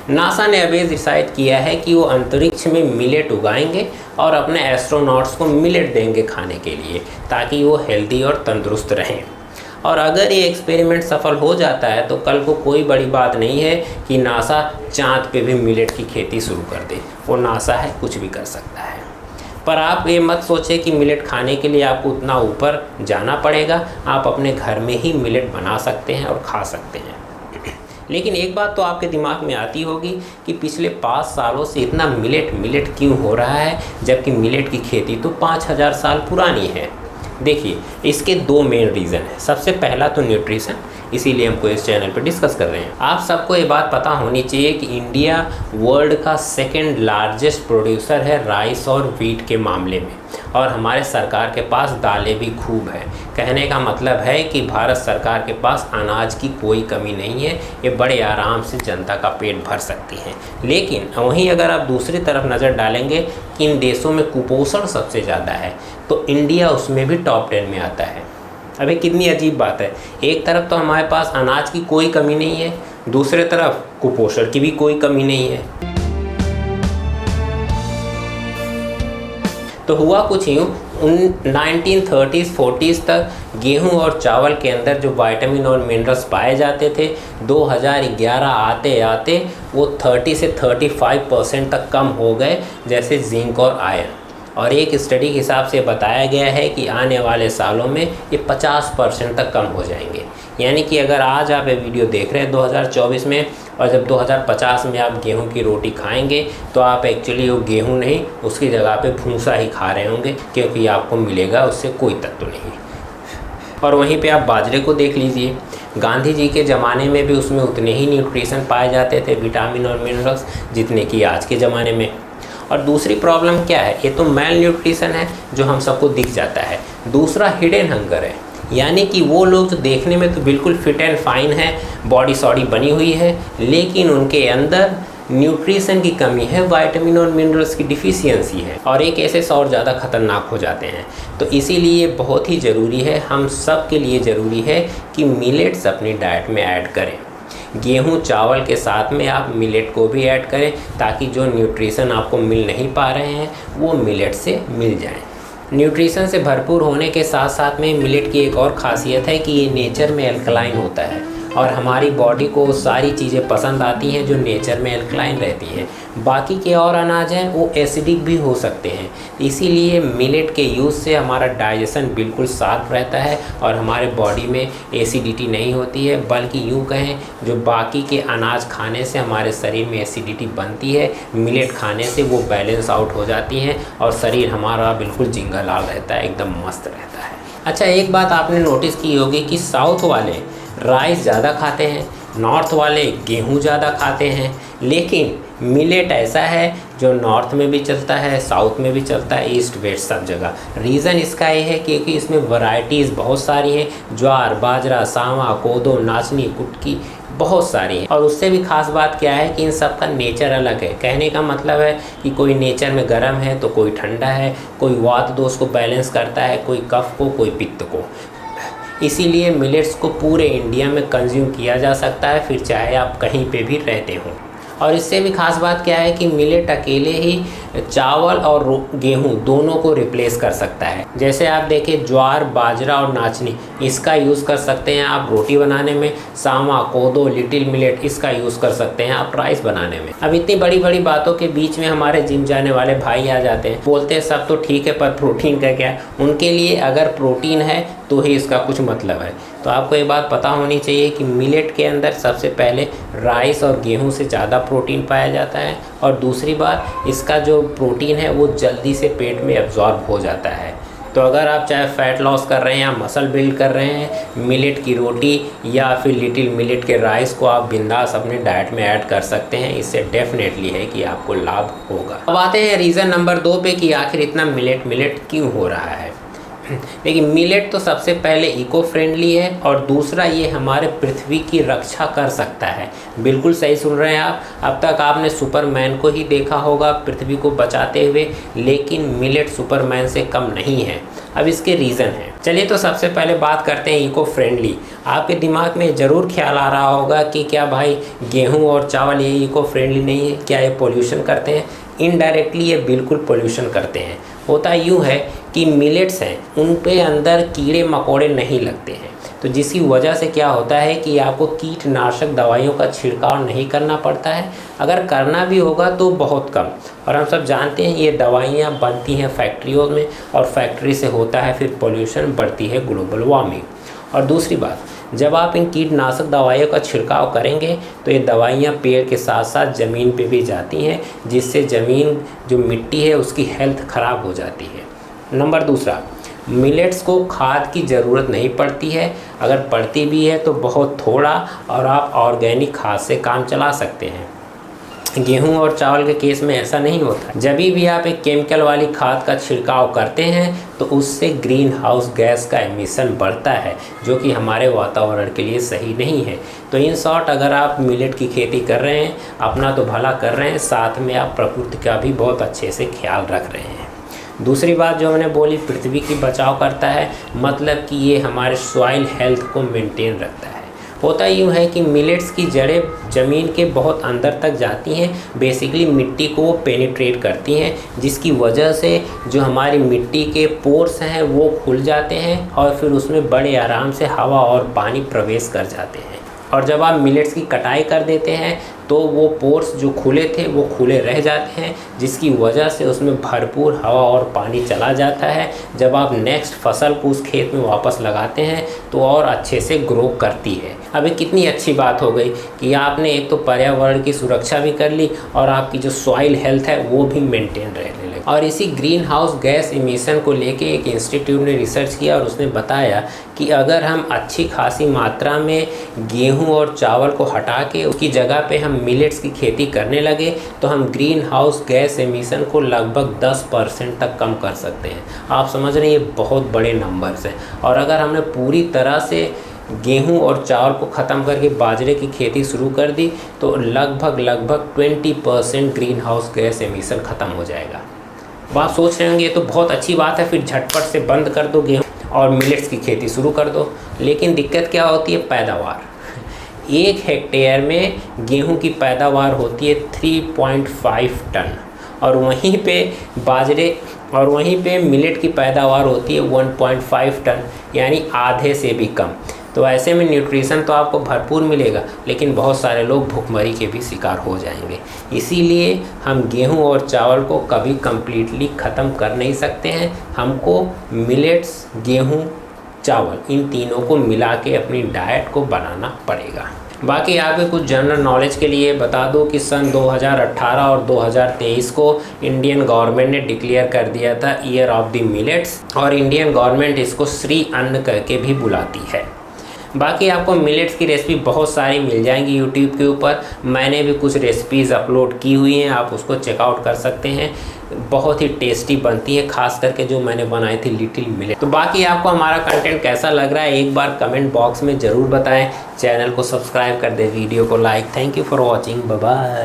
NASA ने अभी decide किया है कि वो अंतरिक्ष में मिलेट उगाएंगे और अपने एस्ट्रोनॉट्स को मिलेट देंगे खाने के लिए, ताकि वो हेल्दी और तंदुरुस्त रहें। और अगर ये एक्सपेरिमेंट सफल हो जाता है तो कल को कोई बड़ी बात नहीं है कि नासा चाँद पे भी मिलेट की खेती शुरू कर दे। वो नासा है, कुछ भी कर सकता है। पर आप ये मत सोचें कि मिलेट खाने के लिए आपको उतना ऊपर जाना पड़ेगा। आप अपने घर में ही मिलेट बना सकते हैं और खा सकते हैं। लेकिन एक बात तो आपके दिमाग में आती होगी कि पिछले 5 सालों से इतना मिलेट क्यों हो रहा है, जबकि मिलेट की खेती तो 5000 साल पुरानी है। देखिए, इसके 2 मेन रीज़न हैं। सबसे पहला तो न्यूट्रिशन, इसीलिए हमको इस चैनल पर डिस्कस कर रहे हैं। आप सबको ये बात पता होनी चाहिए कि इंडिया वर्ल्ड का 2nd लार्जेस्ट प्रोड्यूसर है राइस और व्हीट के मामले में, और हमारे सरकार के पास दालें भी खूब है। कहने का मतलब है कि भारत सरकार के पास अनाज की कोई कमी नहीं है। ये बड़े आराम से जनता का पेट भर सकती हैं। लेकिन वहीं अगर आप दूसरी तरफ नज़र डालेंगे कि इन देशों में कुपोषण सबसे ज़्यादा है, तो इंडिया उसमें भी टॉप 10 में आता है। अबे कितनी अजीब बात है। एक तरफ तो हमारे पास अनाज की कोई कमी नहीं है, दूसरे तरफ कुपोषण की भी कोई कमी नहीं है। तो हुआ कुछ यूँ, 1930s 40s तक गेहूं और चावल के अंदर जो विटामिन और मिनरल्स पाए जाते थे, 2011 आते आते वो 30 से 35% तक कम हो गए, जैसे जिंक और आयरन। और एक स्टडी के हिसाब से बताया गया है कि आने वाले सालों में ये 50% तक कम हो जाएंगे। यानी कि अगर आज आप ये वीडियो देख रहे हैं 2024 में, और जब 2050 में आप गेहूं की रोटी खाएंगे तो आप एक्चुअली वो गेहूं नहीं, उसकी जगह पे भूसा ही खा रहे होंगे, क्योंकि आपको मिलेगा उससे कोई तत्व नहीं। और वहीं पे आप बाजरे को देख लीजिए, गांधी जी के ज़माने में भी उसमें उतने ही न्यूट्रिशन पाए जाते थे, विटामिन और मिनरल्स, जितने कि आज के ज़माने में। और दूसरी प्रॉब्लम क्या है, ये तो मेल न्यूट्रिशन है जो हम सबको दिख जाता है। दूसरा हिडन हंगर है, यानी कि वो लोग जो देखने में तो बिल्कुल फिट एंड फाइन है, बॉडी सॉडी बनी हुई है, लेकिन उनके अंदर न्यूट्रिशन की कमी है, विटामिन और मिनरल्स की डिफिशियंसी है, और एक ऐसे से और ज़्यादा खतरनाक हो जाते हैं। तो इसीलिए बहुत ही ज़रूरी है, हम सब के लिए ज़रूरी है कि मिलेट्स अपनी डाइट में ऐड करें। गेहूं चावल के साथ में आप मिलेट को भी ऐड करें, ताकि जो न्यूट्रिशन आपको मिल नहीं पा रहे हैं वो मिलेट से मिल जाएं। न्यूट्रिशन से भरपूर होने के साथ साथ में मिलेट की एक और ख़ासियत है कि ये नेचर में एल्कलाइन होता है, और हमारी बॉडी को सारी चीज़ें पसंद आती हैं जो नेचर में एल्कलाइन रहती हैं। बाकी के और अनाज हैं वो एसिडिक भी हो सकते हैं, इसीलिए मिलेट के यूज़ से हमारा डाइजेशन बिल्कुल साफ रहता है और हमारे बॉडी में एसिडिटी नहीं होती है। बल्कि यूँ कहें, जो बाकी के अनाज खाने से हमारे शरीर में एसिडिटी बनती है, मिलेट खाने से वो बैलेंस आउट हो जाती हैं और शरीर हमारा बिल्कुल जिंगालाल रहता है, एकदम मस्त रहता है। अच्छा, एक बात आपने नोटिस की होगी कि साउथ वाले राइस ज़्यादा खाते हैं, नॉर्थ वाले गेहूं ज़्यादा खाते हैं, लेकिन मिलेट ऐसा है जो नॉर्थ में भी चलता है, साउथ में भी चलता है, ईस्ट वेस्ट सब जगह। रीज़न इसका ये है क्योंकि इसमें वैरायटीज़ बहुत सारी हैं, ज्वार बाजरा सावा कोदो नाचनी कुटकी बहुत सारी हैं। और उससे भी ख़ास बात क्या है कि इन सब का नेचर अलग है। कहने का मतलब है कि कोई नेचर में गर्म है तो कोई ठंडा है, कोई वात दोष को बैलेंस करता है, कोई कफ को, कोई पित्त को। इसीलिए मिलेट्स को पूरे इंडिया में कंज्यूम किया जा सकता है, फिर चाहे आप कहीं पे भी रहते हों। और इससे भी ख़ास बात क्या है कि मिलेट अकेले ही चावल और गेहूं दोनों को रिप्लेस कर सकता है। जैसे आप देखें, ज्वार बाजरा और नाचनी, इसका यूज़ कर सकते हैं आप रोटी बनाने में। सावा कोदो लिटिल मिलेट, इसका यूज़ कर सकते हैं आप राइस बनाने में। अब इतनी बड़ी बड़ी बातों के बीच में हमारे जिम जाने वाले भाई आ जाते हैं, बोलते हैं सब तो ठीक है पर प्रोटीन का क्या। उनके लिए अगर प्रोटीन है तो ही इसका कुछ मतलब है। तो आपको ये बात पता होनी चाहिए कि मिलेट के अंदर सबसे पहले राइस और गेहूं से ज़्यादा प्रोटीन पाया जाता है, और दूसरी बात, इसका जो प्रोटीन है वो जल्दी से पेट में एब्जॉर्ब हो जाता है। तो अगर आप चाहे फैट लॉस कर रहे हैं या मसल बिल्ड कर रहे हैं, मिलेट की रोटी या फिर लिटिल मिलेट के राइस को आप बिंदास अपने डाइट में ऐड कर सकते हैं। इससे डेफिनेटली है कि आपको लाभ होगा। अब आते हैं रीज़न नंबर 2 पे कि आखिर इतना मिलेट क्यों हो रहा है। देखिए, मिलेट तो सबसे पहले इको फ्रेंडली है, और दूसरा ये हमारे पृथ्वी की रक्षा कर सकता है। बिल्कुल सही सुन रहे हैं आप। अब तक आपने सुपरमैन को ही देखा होगा पृथ्वी को बचाते हुए, लेकिन मिलेट सुपरमैन से कम नहीं है। अब इसके रीज़न हैं। चलिए तो सबसे पहले बात करते हैं इको फ्रेंडली। आपके दिमाग में ज़रूर ख्याल आ रहा होगा कि क्या भाई गेहूं और चावल ये इको फ्रेंडली नहीं है, क्या ये पोल्यूशन करते हैं? इनडायरेक्टली ये बिल्कुल पोल्यूशन करते हैं। होता यूँ है कि मिलेट्स हैं उन पे अंदर कीड़े मकोड़े नहीं लगते हैं, तो जिसकी वजह से क्या होता है कि आपको कीटनाशक दवाइयों का छिड़काव नहीं करना पड़ता है। अगर करना भी होगा तो बहुत कम। और हम सब जानते हैं ये दवाइयाँ बनती हैं फैक्ट्रियों में, और फैक्ट्री से होता है फिर पोल्यूशन, बढ़ती है ग्लोबल वार्मिंग। और दूसरी बात, जब आप इन कीटनाशक दवाइयों का छिड़काव करेंगे तो ये दवाइयाँ पेड़ के साथ साथ ज़मीन पे भी जाती हैं, जिससे ज़मीन जो मिट्टी है उसकी हेल्थ ख़राब हो जाती है। नंबर दूसरा, मिलेट्स को खाद की ज़रूरत नहीं पड़ती है, अगर पड़ती भी है तो बहुत थोड़ा, और आप ऑर्गेनिक खाद से काम चला सकते हैं। गेहूं और चावल के केस में ऐसा नहीं होता। जब भी आप एक केमिकल वाली खाद का छिड़काव करते हैं तो उससे ग्रीन हाउस गैस का एमिशन बढ़ता है, जो कि हमारे वातावरण के लिए सही नहीं है। तो इन शॉर्ट, अगर आप मिलेट की खेती कर रहे हैं, अपना तो भला कर रहे हैं, साथ में आप प्रकृति का भी बहुत अच्छे से ख्याल रख रहे हैं। दूसरी बात जो मैंने बोली, पृथ्वी की बचाव करता है, मतलब कि ये हमारे सॉइल हेल्थ को मेंटेन रखता है। होता यूँ है कि मिलेट्स की जड़ें ज़मीन के बहुत अंदर तक जाती हैं, बेसिकली मिट्टी को वो पेनिट्रेट करती हैं, जिसकी वजह से जो हमारी मिट्टी के पोर्स हैं वो खुल जाते हैं और फिर उसमें बड़े आराम से हवा और पानी प्रवेश कर जाते हैं। और जब आप मिलेट्स की कटाई कर देते हैं तो वो पोर्स जो खुले थे वो खुले रह जाते हैं, जिसकी वजह से उसमें भरपूर हवा और पानी चला जाता है। जब आप नेक्स्ट फसल को उस खेत में वापस लगाते हैं तो और अच्छे से ग्रो करती है। अभी कितनी अच्छी बात हो गई कि आपने एक तो पर्यावरण की सुरक्षा भी कर ली और आपकी जो सॉइल हेल्थ है वो भी मेंटेन रहने लगी। और इसी ग्रीन हाउस गैस इमिशन को लेके एक इंस्टीट्यूट ने रिसर्च किया और उसने बताया कि अगर हम अच्छी खासी मात्रा में गेहूं और चावल को हटा के उसकी जगह पे हम मिलेट्स की खेती करने लगे तो हम ग्रीन हाउस गैस एमिशन को लगभग 10% तक कम कर सकते हैं। आप समझ रहे हैं, ये बहुत बड़े नंबर्स हैं। और अगर हमने पूरी तरह से गेहूं और चावल को ख़त्म करके बाजरे की खेती शुरू कर दी तो लगभग 20% ग्रीन हाउस गैस एमिशन ख़त्म हो जाएगा। अब आप सोच रहे होंगे ये तो बहुत अच्छी बात है, फिर झटपट से बंद कर दो गेहूँ और मिलेट्स की खेती शुरू कर दो। लेकिन दिक्कत क्या होती है? पैदावार। 1 हेक्टेयर में गेहूं की पैदावार होती है 3.5 टन, और वहीं पे मिलेट की पैदावार होती है 1.5 टन, यानी आधे से भी कम। तो ऐसे में न्यूट्रिशन तो आपको भरपूर मिलेगा, लेकिन बहुत सारे लोग भूखमरी के भी शिकार हो जाएंगे। इसीलिए हम गेहूं और चावल को कभी कम्प्लीटली ख़त्म कर नहीं सकते हैं। हमको मिलेट्स, गेहूं, चावल, इन तीनों को मिला के अपनी डाइट को बनाना पड़ेगा। बाकी आगे कुछ जनरल नॉलेज के लिए बता दूं कि सन 2018 और 2023 को इंडियन गवर्नमेंट ने डिक्लेयर कर दिया था ईयर ऑफ द मिलेट्स, और इंडियन गवर्नमेंट इसको श्री अन्न करके भी बुलाती है। बाकी आपको मिलेट्स की रेसिपी बहुत सारी मिल जाएंगी यूट्यूब के ऊपर। मैंने भी कुछ रेसिपीज़ अपलोड की हुई हैं, आप उसको चेकआउट कर सकते हैं। बहुत ही टेस्टी बनती है, खास करके जो मैंने बनाई थी लिटिल मिलेट। तो बाकी आपको हमारा कंटेंट कैसा लग रहा है एक बार कमेंट बॉक्स में ज़रूर बताएं। चैनल को सब्सक्राइब कर दें, वीडियो को like. Thank you for watching, bye bye.